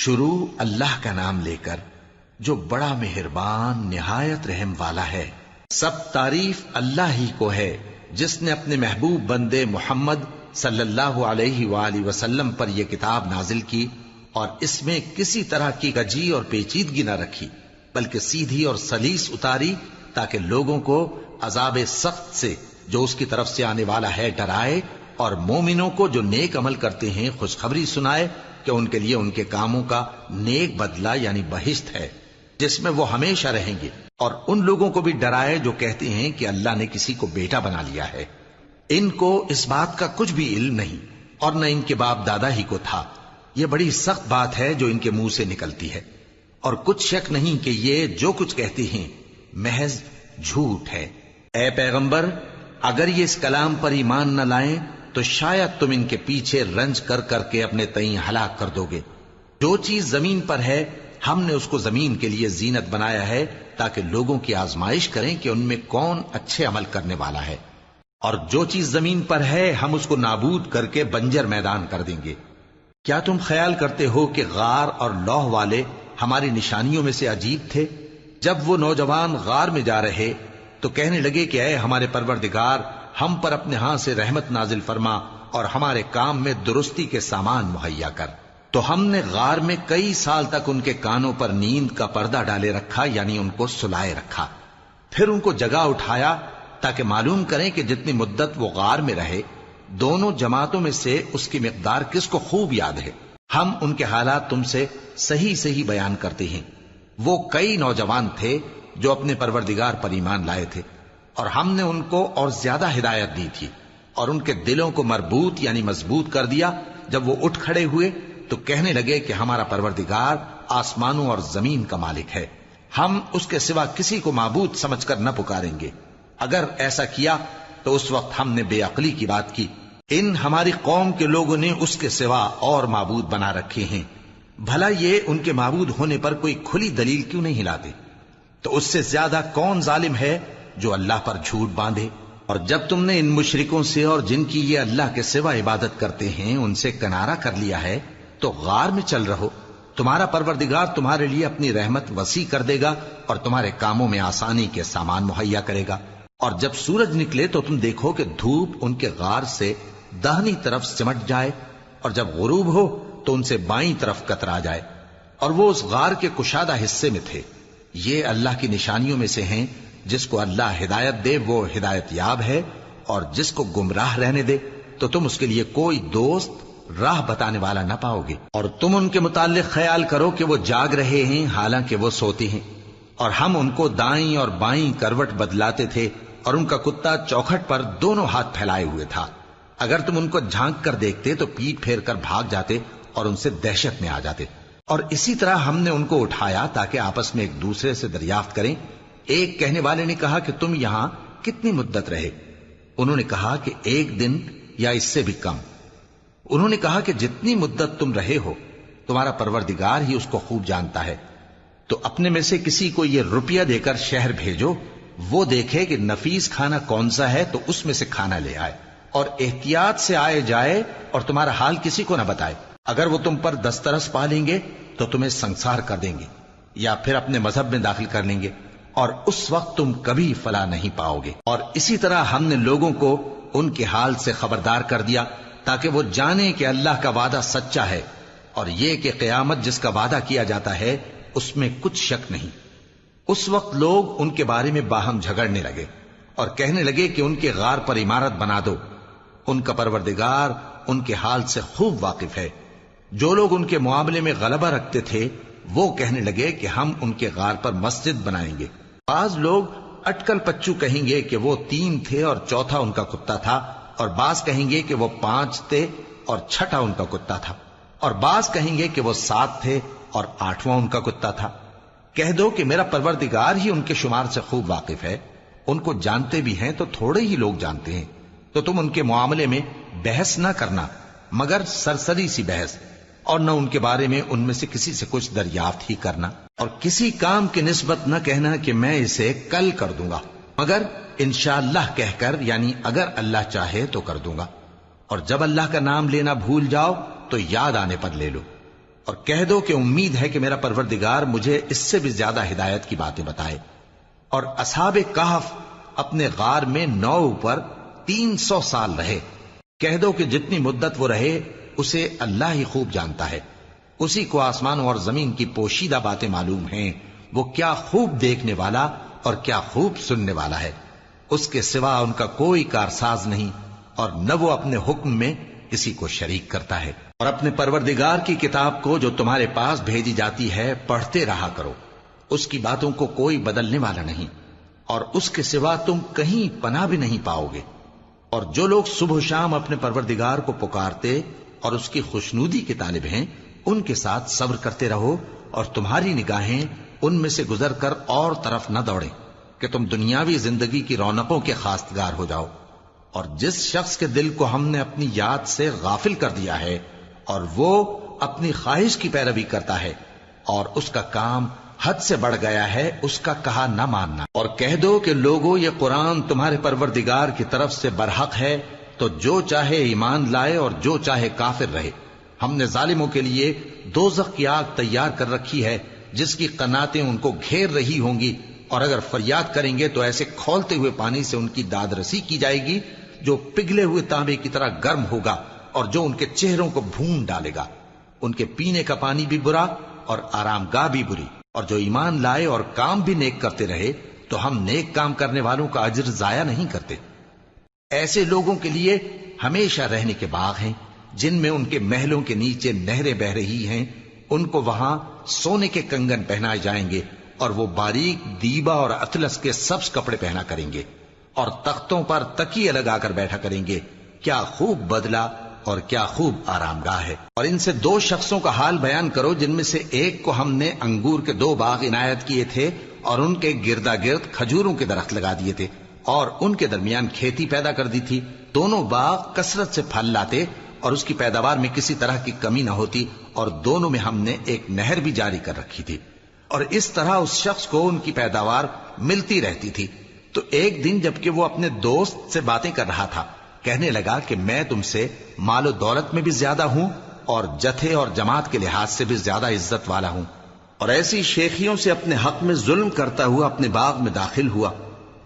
شروع اللہ کا نام لے کر جو بڑا مہربان نہایت رحم والا ہے۔ سب تعریف اللہ ہی کو ہے جس نے اپنے محبوب بندے محمد صلی اللہ علیہ وآلہ وسلم پر یہ کتاب نازل کی اور اس میں کسی طرح کی کجی اور پیچیدگی نہ رکھی، بلکہ سیدھی اور سلیس اتاری تاکہ لوگوں کو عذاب سخت سے جو اس کی طرف سے آنے والا ہے ڈرائے، اور مومنوں کو جو نیک عمل کرتے ہیں خوشخبری سنائے کہ ان کے لیے ان کے کاموں کا نیک بدلہ یعنی بہشت ہے جس میں وہ ہمیشہ رہیں گے، اور ان لوگوں کو بھی ڈرائے جو کہتے ہیں کہ اللہ نے کسی کو بیٹا بنا لیا ہے۔ ان کو اس بات کا کچھ بھی علم نہیں اور نہ ان کے باپ دادا ہی کو تھا۔ یہ بڑی سخت بات ہے جو ان کے منہ سے نکلتی ہے، اور کچھ شک نہیں کہ یہ جو کچھ کہتے ہیں محض جھوٹ ہے۔ اے پیغمبر، اگر یہ اس کلام پر ایمان نہ لائیں تو شاید تم ان کے پیچھے رنج کر کر کے اپنے تئیں ہلاک کر دو گے۔ جو چیز زمین پر ہے ہم نے اس کو زمین کے لیے زینت بنایا ہے تاکہ لوگوں کی آزمائش کریں کہ ان میں کون اچھے عمل کرنے والا ہے، اور جو چیز زمین پر ہے ہم اس کو نابود کر کے بنجر میدان کر دیں گے۔ کیا تم خیال کرتے ہو کہ غار اور لوح والے ہماری نشانیوں میں سے عجیب تھے؟ جب وہ نوجوان غار میں جا رہے تو کہنے لگے کہ اے ہمارے پروردگار، ہم پر اپنے ہاں سے رحمت نازل فرما اور ہمارے کام میں درستی کے سامان مہیا کر۔ تو ہم نے غار میں کئی سال تک ان کے کانوں پر نیند کا پردہ ڈالے رکھا، یعنی ان کو سلائے رکھا، پھر ان کو جگا اٹھایا تاکہ معلوم کریں کہ جتنی مدت وہ غار میں رہے دونوں جماعتوں میں سے اس کی مقدار کس کو خوب یاد ہے۔ ہم ان کے حالات تم سے صحیح صحیح بیان کرتے ہیں۔ وہ کئی نوجوان تھے جو اپنے پروردگار پر ایمان لائے تھے، اور ہم نے ان کو اور زیادہ ہدایت دی تھی، اور ان کے دلوں کو مربوط یعنی مضبوط کر دیا۔ جب وہ اٹھ کھڑے ہوئے تو کہنے لگے کہ ہمارا پروردگار آسمانوں اور زمین کا مالک ہے، ہم اس کے سوا کسی کو معبود سمجھ کر نہ پکاریں گے۔ اگر ایسا کیا تو اس وقت ہم نے بے عقلی کی بات کی۔ ان ہماری قوم کے لوگوں نے اس کے سوا اور معبود بنا رکھے ہیں، بھلا یہ ان کے معبود ہونے پر کوئی کھلی دلیل کیوں نہیں لاتے؟ تو اس سے زیادہ کون ظالم ہے جو اللہ پر جھوٹ باندھے؟ اور جب تم نے ان مشرکوں سے اور جن کی یہ اللہ کے سوا عبادت کرتے ہیں ان سے کنارہ کر لیا ہے تو غار میں چل رہو، تمہارا پروردگار تمہارے لیے اپنی رحمت وسیع کر دے گا اور تمہارے کاموں میں آسانی کے سامان مہیا کرے گا۔ اور جب سورج نکلے تو تم دیکھو کہ دھوپ ان کے غار سے داہنی طرف سمٹ جائے، اور جب غروب ہو تو ان سے بائیں طرف کترا جائے، اور وہ اس غار کے کشادہ حصے میں تھے۔ یہ اللہ کی نشانیوں میں سے ہیں، جس کو اللہ ہدایت دے وہ ہدایت یاب ہے، اور جس کو گمراہ رہنے دے تو تم اس کے لیے کوئی دوست راہ بتانے والا نہ پاؤ گے۔ اور تم ان کے متعلق خیال کرو کہ وہ جاگ رہے ہیں حالانکہ وہ سوتے ہیں، اور ہم ان کو دائیں اور بائیں کروٹ بدلاتے تھے، اور ان کا کتا چوکھٹ پر دونوں ہاتھ پھیلائے ہوئے تھا۔ اگر تم ان کو جھانک کر دیکھتے تو پیٹ پھیر کر بھاگ جاتے اور ان سے دہشت میں آ جاتے۔ اور اسی طرح ہم نے ان کو اٹھایا تاکہ آپس میں ایک دوسرے سے دریافت کریں۔ ایک کہنے والے نے کہا کہ تم یہاں کتنی مدت رہے؟ انہوں نے کہا کہ 1 دن یا اس سے بھی کم۔ انہوں نے کہا کہ جتنی مدت تم رہے ہو تمہارا پروردگار ہی اس کو خوب جانتا ہے، تو اپنے میں سے کسی کو یہ روپیہ دے کر شہر بھیجو، وہ دیکھے کہ نفیس کھانا کون سا ہے تو اس میں سے کھانا لے آئے، اور احتیاط سے آئے جائے اور تمہارا حال کسی کو نہ بتائے۔ اگر وہ تم پر دسترس پا لیں گے تو تمہیں سنسار کر دیں گے یا پھر اپنے مذہب میں داخل کر لیں گے، اور اس وقت تم کبھی فلاح نہیں پاؤ گے۔ اور اسی طرح ہم نے لوگوں کو ان کے حال سے خبردار کر دیا تاکہ وہ جانیں کہ اللہ کا وعدہ سچا ہے، اور یہ کہ قیامت جس کا وعدہ کیا جاتا ہے اس میں کچھ شک نہیں۔ اس وقت لوگ ان کے بارے میں باہم جھگڑنے لگے اور کہنے لگے کہ ان کے غار پر عمارت بنا دو۔ ان کا پروردگار ان کے حال سے خوب واقف ہے۔ جو لوگ ان کے معاملے میں غلبہ رکھتے تھے وہ کہنے لگے کہ ہم ان کے غار پر مسجد بنائیں گے۔ بعض لوگ اٹکل پچو کہیں گے کہ وہ 3 تھے اور چوتھا ان کا کتا تھا، اور بعض کہیں گے کہ وہ 5 تھے اور چھٹا ان کا کتا تھا، اور بعض کہیں گے کہ وہ 7 تھے اور 8واں ان کا کتا تھا۔ کہہ دو کہ میرا پروردگار ہی ان کے شمار سے خوب واقف ہے، ان کو جانتے بھی ہیں تو تھوڑے ہی لوگ جانتے ہیں۔ تو تم ان کے معاملے میں بحث نہ کرنا مگر سرسری سی بحث، اور نہ ان کے بارے میں ان میں سے کسی سے کچھ دریافت ہی کرنا، اور کسی کام کی نسبت نہ کہنا کہ میں اسے کل کر دوں گا، مگر انشاءاللہ کہہ کر یعنی اگر اللہ چاہے تو کر دوں گا۔ اور جب اللہ کا نام لینا بھول جاؤ تو یاد آنے پر لے لو۔ اور کہہ دو کہ امید ہے کہ میرا پروردگار مجھے اس سے بھی زیادہ ہدایت کی باتیں بتائے۔ اور اصحاب کہف اپنے غار میں 9 اوپر 300 سال رہے۔ کہہ دو کہ جتنی مدت وہ رہے اسے اللہ ہی خوب جانتا ہے، اسی کو آسمانوں اور زمین کی پوشیدہ باتیں معلوم ہیں، وہ کیا خوب دیکھنے والا اور کیا خوب سننے والا ہے۔ اس کے سوا ان کا کوئی کارساز نہیں، اور نہ وہ اپنے حکم میں کسی کو شریک کرتا ہے۔ اور اپنے پروردگار کی کتاب کو جو تمہارے پاس بھیجی جاتی ہے پڑھتے رہا کرو، اس کی باتوں کو کوئی بدلنے والا نہیں، اور اس کے سوا تم کہیں پناہ بھی نہیں پاؤ گے۔ اور جو لوگ صبح و شام اپنے پروردگار کو پکارتے اور اس کی خوشنودی کے طالب ہیں، ان کے ساتھ صبر کرتے رہو، اور تمہاری نگاہیں ان میں سے گزر کر اور طرف نہ دوڑیں کہ تم دنیاوی زندگی کی رونقوں کے خواستگار ہو جاؤ۔ اور جس شخص کے دل کو ہم نے اپنی یاد سے غافل کر دیا ہے اور وہ اپنی خواہش کی پیروی کرتا ہے اور اس کا کام حد سے بڑھ گیا ہے، اس کا کہا نہ ماننا۔ اور کہہ دو کہ لوگو یہ قرآن تمہارے پروردگار کی طرف سے برحق ہے، تو جو چاہے ایمان لائے اور جو چاہے کافر رہے۔ ہم نے ظالموں کے لیے دوزخ کی آگ تیار کر رکھی ہے جس کی قناتیں ان کو گھیر رہی ہوں گی، اور اگر فریاد کریں گے تو ایسے کھولتے ہوئے پانی سے ان کی داد رسی کی جائے گی جو پگھلے ہوئے تانبے کی طرح گرم ہوگا، اور جو ان کے چہروں کو بھون ڈالے گا۔ ان کے پینے کا پانی بھی برا اور آرام گاہ بھی بری۔ اور جو ایمان لائے اور کام بھی نیک کرتے رہے تو ہم نیک کام کرنے والوں کا اجر ضائع نہیں کرتے۔ ایسے لوگوں کے لیے ہمیشہ رہنے کے باغ ہیں جن میں ان کے محلوں کے نیچے نہریں بہ رہی ہیں، ان کو وہاں سونے کے کنگن پہنائے جائیں گے، اور وہ باریک دیبا اور اطلس کے سبز کپڑے پہنا کریں گے، اور تختوں پر تکیے لگا کر بیٹھا کریں گے۔ کیا خوب بدلہ اور کیا خوب آرام گاہ ہے۔ اور ان سے 2 شخصوں کا حال بیان کرو جن میں سے ایک کو ہم نے انگور کے 2 باغ عنایت کیے تھے اور ان کے گردا گرد کھجوروں کے درخت لگا دیے تھے، اور ان کے درمیان کھیتی پیدا کر دی تھی۔ دونوں باغ کثرت سے پھل لاتے اور اس کی پیداوار میں کسی طرح کی کمی نہ ہوتی، اور دونوں میں ہم نے ایک نہر بھی جاری کر رکھی تھی، اور اس طرح اس شخص کو ان کی پیداوار ملتی رہتی تھی۔ تو ایک دن جبکہ وہ اپنے دوست سے باتیں کر رہا تھا، کہنے لگا کہ میں تم سے مال و دولت میں بھی زیادہ ہوں اور جتھے اور جماعت کے لحاظ سے بھی زیادہ عزت والا ہوں، اور ایسی شیخیوں سے اپنے حق میں ظلم کرتا ہوا اپنے باغ میں داخل ہوا۔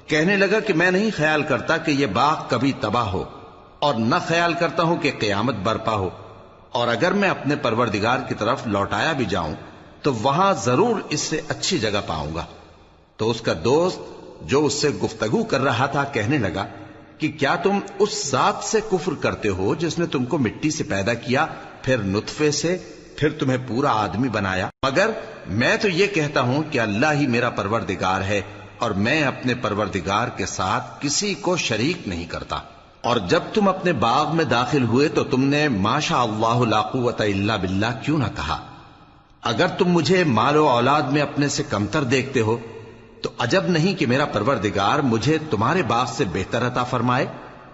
کہنے لگا کہ میں نہیں خیال کرتا کہ یہ باغ کبھی تباہ ہو، اور نہ خیال کرتا ہوں کہ قیامت برپا ہو، اور اگر میں اپنے پروردگار کی طرف لوٹایا بھی جاؤں تو وہاں ضرور اس سے اچھی جگہ پاؤں گا۔ تو اس کا دوست جو اس سے گفتگو کر رہا تھا کہنے لگا کہ کیا تم اس ذات سے کفر کرتے ہو جس نے تم کو مٹی سے پیدا کیا، پھر نطفے سے، پھر تمہیں پورا آدمی بنایا؟ مگر میں تو یہ کہتا ہوں کہ اللہ ہی میرا پروردگار ہے، اور میں اپنے پروردگار کے ساتھ کسی کو شریک نہیں کرتا۔ اور جب تم اپنے باغ میں داخل ہوئے تو تم نے ما شاء اللہ لا قوت الا باللہ کیوں نہ کہا؟ اگر تم مجھے مال و اولاد میں اپنے سے کمتر دیکھتے ہو تو عجب نہیں کہ میرا پروردگار مجھے تمہارے باغ سے بہتر عطا فرمائے،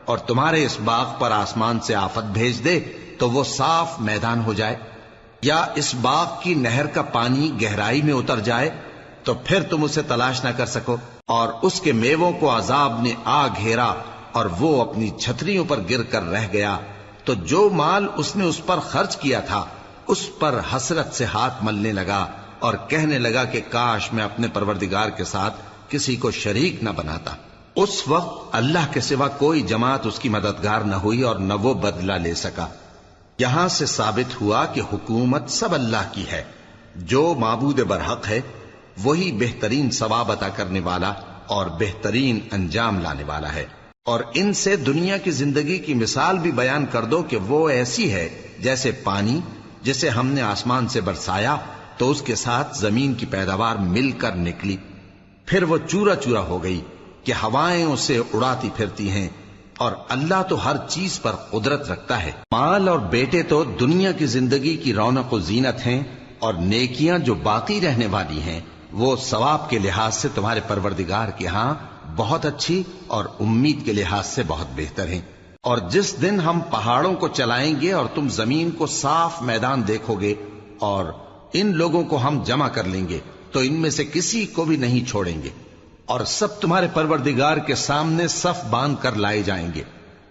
اور تمہارے اس باغ پر آسمان سے آفت بھیج دے تو وہ صاف میدان ہو جائے، یا اس باغ کی نہر کا پانی گہرائی میں اتر جائے تو پھر تم اسے تلاش نہ کر سکو، اور اس کے میووں کو عذاب نے آ گھیرا اور وہ اپنی چھتریوں پر گر کر رہ گیا، تو جو مال اس نے اس پر خرچ کیا تھا اس پر حسرت سے ہاتھ ملنے لگا اور کہنے لگا کہ کاش میں اپنے پروردگار کے ساتھ کسی کو شریک نہ بناتا۔ اس وقت اللہ کے سوا کوئی جماعت اس کی مددگار نہ ہوئی اور نہ وہ بدلہ لے سکا۔ یہاں سے ثابت ہوا کہ حکومت سب اللہ کی ہے، جو معبود برحق ہے وہی بہترین ثواب عطا کرنے والا اور بہترین انجام لانے والا ہے۔ اور ان سے دنیا کی زندگی کی مثال بھی بیان کر دو کہ وہ ایسی ہے جیسے پانی جسے ہم نے آسمان سے برسایا تو اس کے ساتھ زمین کی پیداوار مل کر نکلی، پھر وہ چورا چورا ہو گئی کہ ہوائیں اسے اڑاتی پھرتی ہیں، اور اللہ تو ہر چیز پر قدرت رکھتا ہے۔ مال اور بیٹے تو دنیا کی زندگی کی رونق و زینت ہیں، اور نیکیاں جو باقی رہنے والی ہیں وہ ثواب کے لحاظ سے تمہارے پروردگار کے ہاں بہت اچھی اور امید کے لحاظ سے بہت بہتر ہیں۔ اور جس دن ہم پہاڑوں کو چلائیں گے اور تم زمین کو صاف میدان دیکھو گے، اور ان لوگوں کو ہم جمع کر لیں گے تو ان میں سے کسی کو بھی نہیں چھوڑیں گے، اور سب تمہارے پروردگار کے سامنے صف باندھ کر لائے جائیں گے،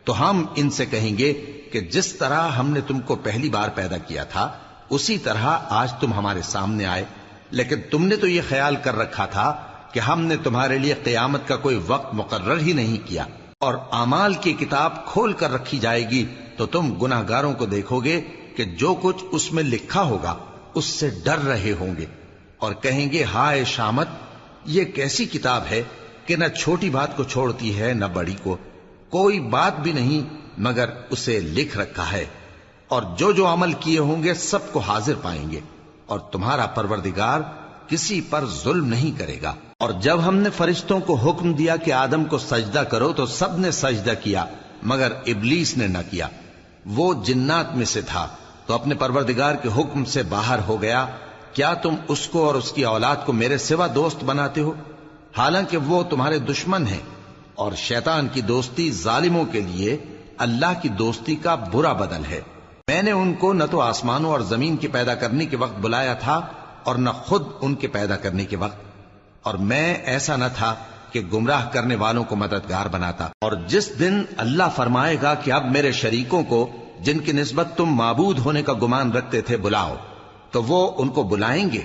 تو ہم ان سے کہیں گے کہ جس طرح ہم نے تم کو پہلی بار پیدا کیا تھا اسی طرح آج تم ہمارے سامنے آئے، لیکن تم نے تو یہ خیال کر رکھا تھا کہ ہم نے تمہارے لیے قیامت کا کوئی وقت مقرر ہی نہیں کیا، اور اعمال کی کتاب کھول کر رکھی جائے گی تو تم گناہگاروں کو دیکھو گے کہ جو کچھ اس میں لکھا ہوگا اس سے ڈر رہے ہوں گے، اور کہیں گے ہائے شامت، یہ کیسی کتاب ہے کہ نہ چھوٹی بات کو چھوڑتی ہے نہ بڑی کو، کوئی بات بھی نہیں مگر اسے لکھ رکھا ہے، اور جو جو عمل کیے ہوں گے سب کو حاضر پائیں گے، اور تمہارا پروردگار کسی پر ظلم نہیں کرے گا۔ اور جب ہم نے فرشتوں کو حکم دیا کہ آدم کو سجدہ کرو تو سب نے سجدہ کیا مگر ابلیس نے نہ کیا، وہ جنات میں سے تھا تو اپنے پروردگار کے حکم سے باہر ہو گیا۔ کیا تم اس کو اور اس کی اولاد کو میرے سوا دوست بناتے ہو، حالانکہ وہ تمہارے دشمن ہیں، اور شیطان کی دوستی ظالموں کے لیے اللہ کی دوستی کا برا بدل ہے۔ میں نے ان کو نہ تو آسمانوں اور زمین کے پیدا کرنے کے وقت بلایا تھا اور نہ خود ان کے پیدا کرنے کے وقت، اور میں ایسا نہ تھا کہ گمراہ کرنے والوں کو مددگار بناتا۔ اور جس دن اللہ فرمائے گا کہ اب میرے شریکوں کو جن کی نسبت تم معبود ہونے کا گمان رکھتے تھے بلاؤ، تو وہ ان کو بلائیں گے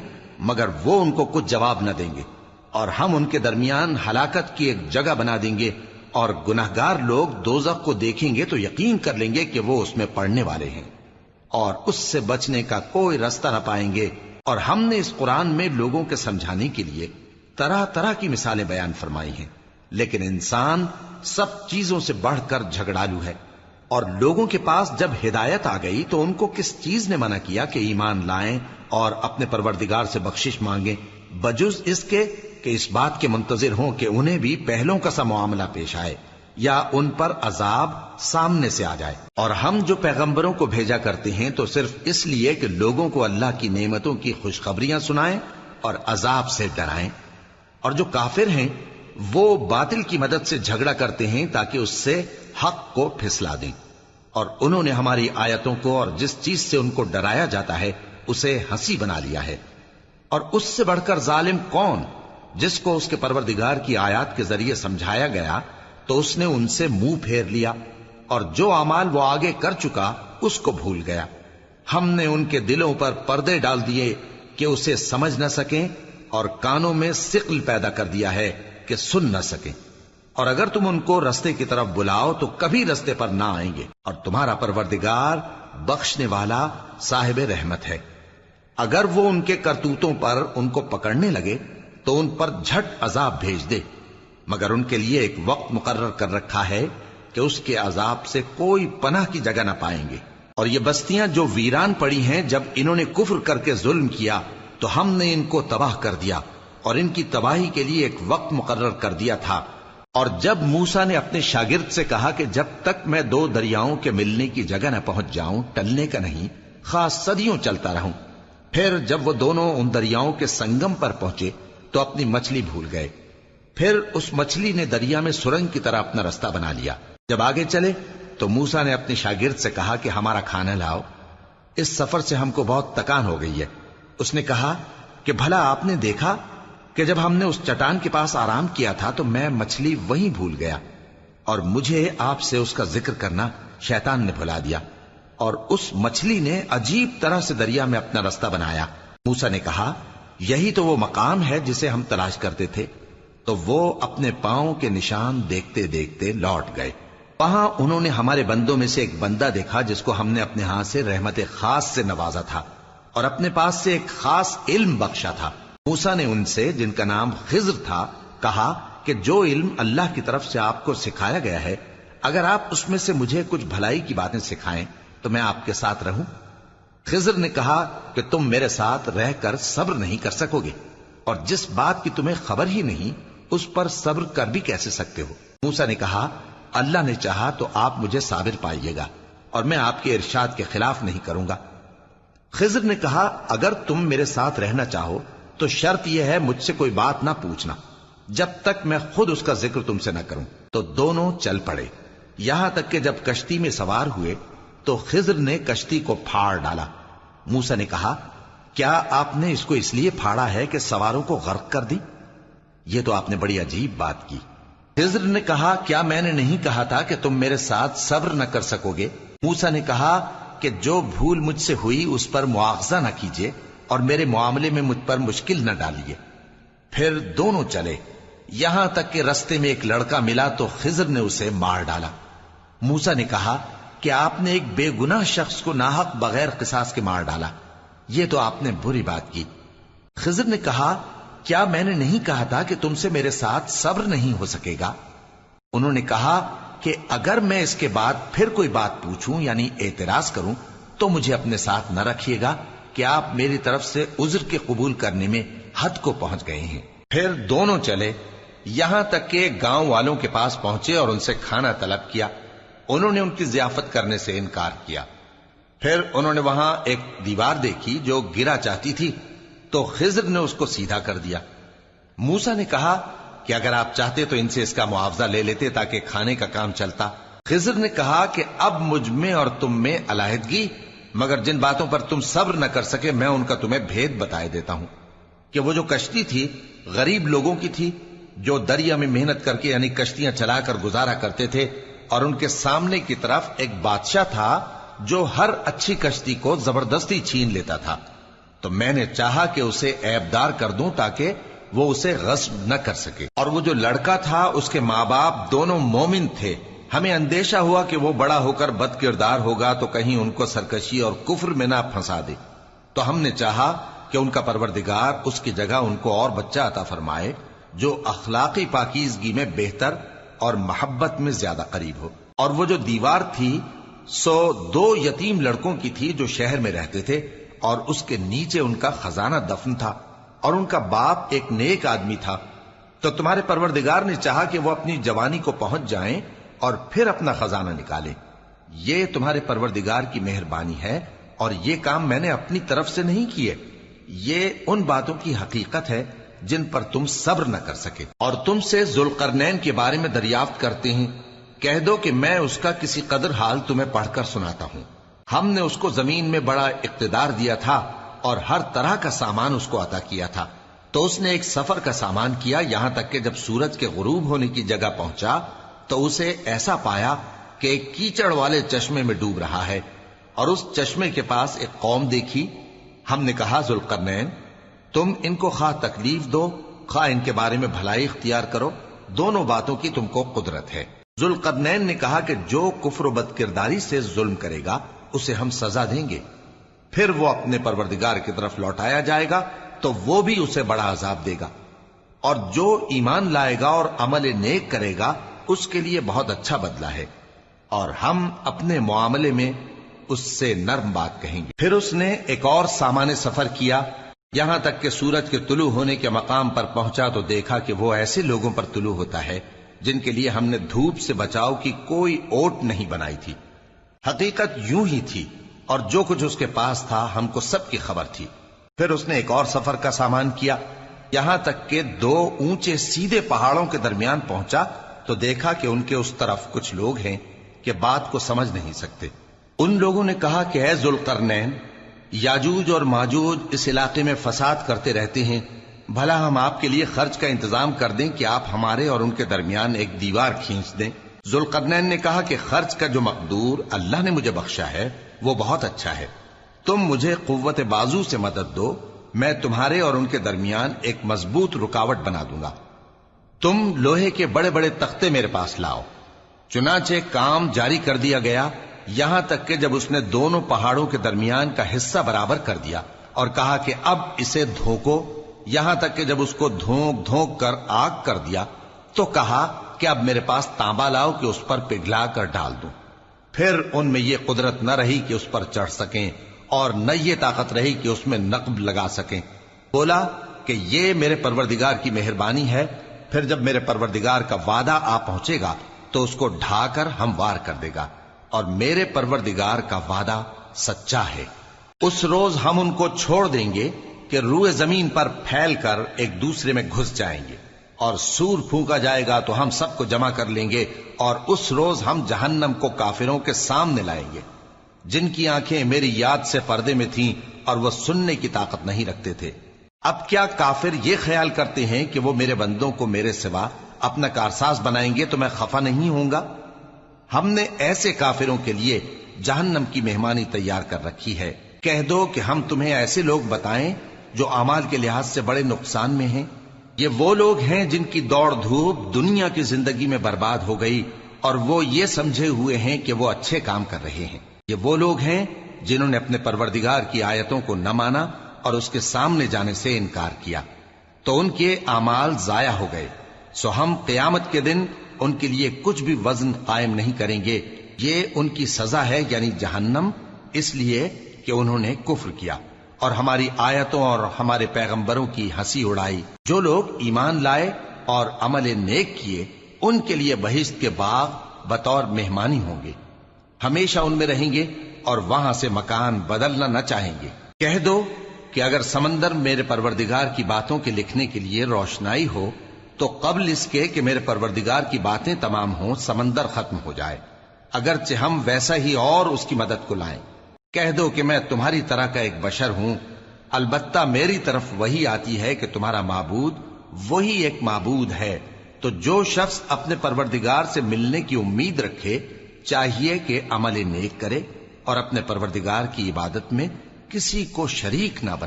مگر وہ ان کو کچھ جواب نہ دیں گے، اور ہم ان کے درمیان ہلاکت کی ایک جگہ بنا دیں گے، اور گناہگار لوگ دوزخ کو دیکھیں گے تو یقین کر لیں گے کہ وہ اس میں پڑنے والے ہیں، اور اس سے بچنے کا کوئی راستہ نہ پائیں گے۔ اور ہم نے اس قرآن میں لوگوں کے سمجھانے کے لیے طرح طرح کی مثالیں بیان فرمائی ہیں، لیکن انسان سب چیزوں سے بڑھ کر جھگڑالو ہے۔ اور لوگوں کے پاس جب ہدایت آ گئی تو ان کو کس چیز نے منع کیا کہ ایمان لائیں اور اپنے پروردگار سے بخشش مانگیں، بجز اس کے کہ اس بات کے منتظر ہوں کہ انہیں بھی پہلوں کا سا معاملہ پیش آئے یا ان پر عذاب سامنے سے آ جائے۔ اور ہم جو پیغمبروں کو بھیجا کرتے ہیں تو صرف اس لیے کہ لوگوں کو اللہ کی نعمتوں کی خوشخبریاں سنائیں اور عذاب سے ڈرائیں، اور جو کافر ہیں وہ باطل کی مدد سے جھگڑا کرتے ہیں تاکہ اس سے حق کو پھسلا دیں، اور انہوں نے ہماری آیتوں کو اور جس چیز سے ان کو ڈرایا جاتا ہے اسے ہنسی بنا لیا ہے۔ اور اس سے بڑھ کر ظالم کون، جس کو اس کے پروردگار کی آیات کے ذریعے سمجھایا گیا تو اس نے ان سے منہ پھیر لیا، اور جو اعمال وہ آگے کر چکا اس کو بھول گیا۔ ہم نے ان کے دلوں پر پردے ڈال دیے کہ اسے سمجھ نہ سکیں، اور کانوں میں ثقل پیدا کر دیا ہے کہ سن نہ سکیں، اور اگر تم ان کو رستے کی طرف بلاؤ تو کبھی رستے پر نہ آئیں گے، اور تمہارا پروردگار بخشنے والا صاحب رحمت ہے۔ اگر وہ ان کے کرتوتوں پر ان کو پکڑنے لگے تو ان پر جھٹ عذاب بھیج دے، مگر ان کے لیے ایک وقت مقرر کر رکھا ہے کہ اس کے عذاب سے کوئی پناہ کی جگہ نہ پائیں گے۔ اور یہ بستیاں جو ویران پڑی ہیں، جب انہوں نے کفر کر کے ظلم کیا تو ہم نے ان کو تباہ کر دیا، اور ان کی تباہی کے لیے ایک وقت مقرر کر دیا تھا۔ اور جب موسیٰ نے اپنے شاگرد سے کہا کہ جب تک میں دو دریاؤں کے ملنے کی جگہ نہ پہنچ جاؤں ٹلنے کا نہیں، خاص صدیوں چلتا رہوں، پھر جب وہ دونوں ان دریاؤں کے سنگم پر پہنچے تو اپنی مچھلی بھول گئے، پھر اس مچھلی نے دریا میں سرنگ کی طرح اپنا رستہ بنا لیا۔ جب آگے چلے تو موسیٰ نے اپنے شاگرد سے کہا کہ ہمارا کھانا لاؤ، اس سفر سے ہم کو بہت تکان ہو گئی ہے۔ اس نے کہا کہ بھلا آپ نے دیکھا کہ جب ہم نے اس چٹان کے پاس آرام کیا تھا تو میں مچھلی وہیں بھول گیا، اور مجھے آپ سے اس کا ذکر کرنا شیطان نے بھلا دیا، اور اس مچھلی نے عجیب طرح سے دریا میں اپنا رستہ بنایا۔ موسیٰ نے کہا یہی تو وہ مقام ہے جسے ہم تلاش کرتے تھے، تو وہ اپنے پاؤں کے نشان دیکھتے دیکھتے لوٹ گئے۔ وہاں انہوں نے ہمارے بندوں میں سے ایک بندہ دیکھا جس کو ہم نے اپنے ہاتھ سے رحمت خاص سے نوازا تھا اور اپنے پاس سے ایک خاص علم بخشا تھا۔ موسیٰ نے ان سے جن کا نام خضر تھا کہا کہ جو علم اللہ کی طرف سے آپ کو سکھایا گیا ہے، اگر آپ اس میں سے مجھے کچھ بھلائی کی باتیں سکھائیں تو میں آپ کے ساتھ رہوں۔ خضر نے کہا کہ تم میرے ساتھ رہ کر صبر نہیں کر سکو گے، اور جس بات کی تمہیں خبر ہی نہیں اس پر صبر کر بھی کیسے سکتے ہو؟ موسیٰ نے کہا اللہ نے چاہا تو آپ مجھے صابر پائیے گا، اور میں آپ کے ارشاد کے خلاف نہیں کروں گا۔ خضر نے کہا اگر تم میرے ساتھ رہنا چاہو تو شرط یہ ہے مجھ سے کوئی بات نہ پوچھنا جب تک میں خود اس کا ذکر تم سے نہ کروں۔ تو دونوں چل پڑے، یہاں تک کہ جب کشتی میں سوار ہوئے تو خضر نے کشتی کو پھاڑ ڈالا۔ موسیٰ نے کہا کیا آپ نے اس کو اس لیے پھاڑا ہے کہ سواروں کو غرق کر دی؟ یہ تو آپ نے بڑی عجیب بات کی۔ خضر نے کہا کیا میں نے نہیں کہا تھا کہ تم میرے ساتھ صبر نہ کر سکو گے؟ موسیٰ نے کہا کہ جو بھول مجھ سے ہوئی اس پر مواخذہ نہ کیجیے اور میرے معاملے میں مجھ پر مشکل نہ ڈالیے۔ پھر دونوں چلے، یہاں تک کہ رستے میں ایک لڑکا ملا تو خضر نے اسے مار ڈالا۔ موسیٰ نے کہا کہ آپ نے ایک بے گناہ شخص کو ناحق بغیر قصاص کے مار ڈالا، یہ تو آپ نے بری بات کی۔ خضر نے کہا کیا میں نے نہیں کہا تھا کہ تم سے میرے ساتھ صبر نہیں ہو سکے گا؟ انہوں نے کہا کہ اگر میں اس کے بعد پھر کوئی بات پوچھوں یعنی اعتراض کروں تو مجھے اپنے ساتھ نہ رکھیے گا کہ آپ میری طرف سے عذر کے قبول کرنے میں حد کو پہنچ گئے ہیں۔ پھر دونوں چلے، یہاں تک کہ گاؤں والوں کے پاس پہنچے اور ان سے کھانا طلب کیا۔ انہوں نے ان کی ضیافت کرنے سے انکار کیا۔ پھر انہوں نے وہاں ایک دیوار دیکھی جو گرا چاہتی تھی تو خضر نے اس کو سیدھا کر دیا۔ موسیٰ نے کہا کہ اگر آپ چاہتے تو ان سے اس کا معاوضہ لے لیتے تاکہ کھانے کا کام چلتا۔ خضر نے کہا کہ اب مجھ میں اور تم میں علیحدگی، مگر جن باتوں پر تم صبر نہ کر سکے میں ان کا تمہیں بھید بتائے دیتا ہوں کہ وہ جو کشتی تھی غریب لوگوں کی تھی جو دریا میں محنت کر کے یعنی کشتیاں چلا کر گزارا کرتے تھے، اور ان کے سامنے کی طرف ایک بادشاہ تھا جو ہر اچھی کشتی کو زبردستی چھین لیتا تھا، تو میں نے چاہا کہ اسے عیبدار کر دوں تاکہ وہ اسے غصب نہ کر سکے۔ اور وہ جو لڑکا تھا اس کے ماں باپ دونوں مومن تھے، ہمیں اندیشہ ہوا کہ وہ بڑا ہو کر بد کردار ہوگا تو کہیں ان کو سرکشی اور کفر میں نہ پھنسا دے، تو ہم نے چاہا کہ ان کا پروردگار اس کی جگہ ان کو اور بچہ عطا فرمائے جو اخلاقی پاکیزگی میں بہتر اور محبت میں زیادہ قریب ہو۔ اور وہ جو دیوار تھی سو 2 یتیم لڑکوں کی تھی جو شہر میں رہتے تھے، اور اس کے نیچے ان کا خزانہ دفن تھا، اور ان کا باپ ایک نیک آدمی تھا۔ تو تمہارے پروردگار نے چاہا کہ وہ اپنی جوانی کو پہنچ جائیں اور پھر اپنا خزانہ نکالے۔ یہ تمہارے پروردگار کی مہربانی ہے، اور یہ کام میں نے اپنی طرف سے نہیں کیے، یہ ان باتوں کی حقیقت ہے جن پر تم صبر نہ کر سکے۔ اور تم سے ذوالقرنین کے بارے میں دریافت کرتے ہیں، کہہ دو کہ میں اس کا کسی قدر حال تمہیں پڑھ کر سناتا ہوں۔ ہم نے اس کو زمین میں بڑا اقتدار دیا تھا اور ہر طرح کا سامان اس کو عطا کیا تھا، تو اس نے ایک سفر کا سامان کیا، یہاں تک کہ جب سورج کے غروب ہونے کی جگہ پہنچا تو اسے ایسا پایا کہ ایک کیچڑ والے چشمے میں ڈوب رہا ہے، اور اس چشمے کے پاس ایک قوم دیکھی۔ ہم نے کہا ذوالقرنین تم ان کو خواہ تکلیف دو خواہ ان کے بارے میں بھلائی اختیار کرو، دونوں باتوں کی تم کو قدرت ہے۔ ذوالقرنین نے کہا کہ جو کفر و بد کرداری سے ظلم کرے گا اسے ہم سزا دیں گے، پھر وہ اپنے پروردگار کی طرف لوٹایا جائے گا تو وہ بھی اسے بڑا عذاب دے گا، اور جو ایمان لائے گا اور عمل نیک کرے گا اس کے لیے بہت اچھا بدلہ ہے، اور ہم اپنے معاملے میں اس سے نرم بات کہیں گے۔ پھر اس نے ایک اور سامان سفر کیا، یہاں تک کہ سورج کے طلوع ہونے کے مقام پر پہنچا تو دیکھا کہ وہ ایسے لوگوں پر طلوع ہوتا ہے جن کے لیے ہم نے دھوپ سے بچاؤ کی کوئی اوٹ نہیں بنائی تھی۔ حقیقت یوں ہی تھی، اور جو کچھ اس کے پاس تھا ہم کو سب کی خبر تھی۔ پھر اس نے ایک اور سفر کا سامان کیا، یہاں تک کہ 2 اونچے سیدھے پہاڑوں کے درمیان پہنچا تو دیکھا کہ ان کے اس طرف کچھ لوگ ہیں کہ بات کو سمجھ نہیں سکتے۔ ان لوگوں نے کہا کہ اے ذوالقرنین، یاجوج اور ماجوج اس علاقے میں فساد کرتے رہتے ہیں، بھلا ہم آپ کے لیے خرچ کا انتظام کر دیں کہ آپ ہمارے اور ان کے درمیان ایک دیوار کھینچ دیں۔ ذوالقرنین نے کہا کہ خرچ کا جو مقدور اللہ نے مجھے بخشا ہے وہ بہت اچھا ہے، تم مجھے قوت بازو سے مدد دو، میں تمہارے اور ان کے درمیان ایک مضبوط رکاوٹ بنا دوں گا۔ تم لوہے کے بڑے بڑے تختے میرے پاس لاؤ۔ چنانچہ کام جاری کر دیا گیا، یہاں تک کہ جب اس نے دونوں پہاڑوں کے درمیان کا حصہ برابر کر دیا اور کہا کہ اب اسے دھوکو، یہاں تک کہ جب اس کو دھونک دھونک کر آگ کر دیا تو کہا کہ اب میرے پاس تانبا لاؤ کہ اس پر پگھلا کر ڈال دوں۔ پھر ان میں یہ قدرت نہ رہی کہ اس پر چڑھ سکیں، اور نہ یہ طاقت رہی کہ اس میں نقب لگا سکیں۔ بولا کہ یہ میرے پروردگار کی مہربانی ہے، پھر جب میرے پروردگار کا وعدہ آ پہنچے گا تو اس کو ڈھا کر ہموار کر دے گا، اور میرے پروردگار کا وعدہ سچا ہے۔ اس روز ہم ان کو چھوڑ دیں گے کہ روئے زمین پر پھیل کر ایک دوسرے میں گھس جائیں گے، اور سور پھونکا جائے گا تو ہم سب کو جمع کر لیں گے، اور اس روز ہم جہنم کو کافروں کے سامنے لائیں گے جن کی آنکھیں میری یاد سے پردے میں تھیں اور وہ سننے کی طاقت نہیں رکھتے تھے۔ اب کیا کافر یہ خیال کرتے ہیں کہ وہ میرے بندوں کو میرے سوا اپنا کارساز بنائیں گے تو میں خفا نہیں ہوں گا؟ ہم نے ایسے کافروں کے لیے جہنم کی مہمانی تیار کر رکھی ہے۔ کہہ دو کہ ہم تمہیں ایسے لوگ بتائیں جو اعمال کے لحاظ سے بڑے نقصان میں ہیں؟ یہ وہ لوگ ہیں جن کی دوڑ دھوپ دنیا کی زندگی میں برباد ہو گئی اور وہ یہ سمجھے ہوئے ہیں کہ وہ اچھے کام کر رہے ہیں۔ یہ وہ لوگ ہیں جنہوں نے اپنے پروردگار کی آیتوں کو نہ مانا اور اس کے سامنے جانے سے انکار کیا، تو ان کے اعمال ضائع ہو گئے۔ سو ہم قیامت کے دن ان کے لیے کچھ بھی وزن قائم نہیں کریں گے۔ یہ ان کی سزا ہے، یعنی جہنم، اس لیے کہ انہوں نے کفر کیا اور ہماری آیتوں اور ہمارے پیغمبروں کی ہنسی اڑائی۔ جو لوگ ایمان لائے اور عمل نیک کیے ان کے لیے بہشت کے باغ بطور مہمانی ہوں گے، ہمیشہ ان میں رہیں گے اور وہاں سے مکان بدلنا نہ چاہیں گے۔ کہہ دو کہ اگر سمندر میرے پروردگار کی باتوں کے لکھنے کے لیے روشنائی ہو تو قبل اس کے کہ میرے پروردگار کی باتیں تمام ہوں سمندر ختم ہو جائے، اگرچہ ہم ویسا ہی اور اس کی مدد کو لائیں۔ کہہ دو کہ میں تمہاری طرح کا ایک بشر ہوں، البتہ میری طرف وہی آتی ہے کہ تمہارا معبود وہی ایک معبود ہے۔ تو جو شخص اپنے پروردگار سے ملنے کی امید رکھے چاہیے کہ عمل نیک کرے اور اپنے پروردگار کی عبادت میں کسی کو شریک نہ بنائے۔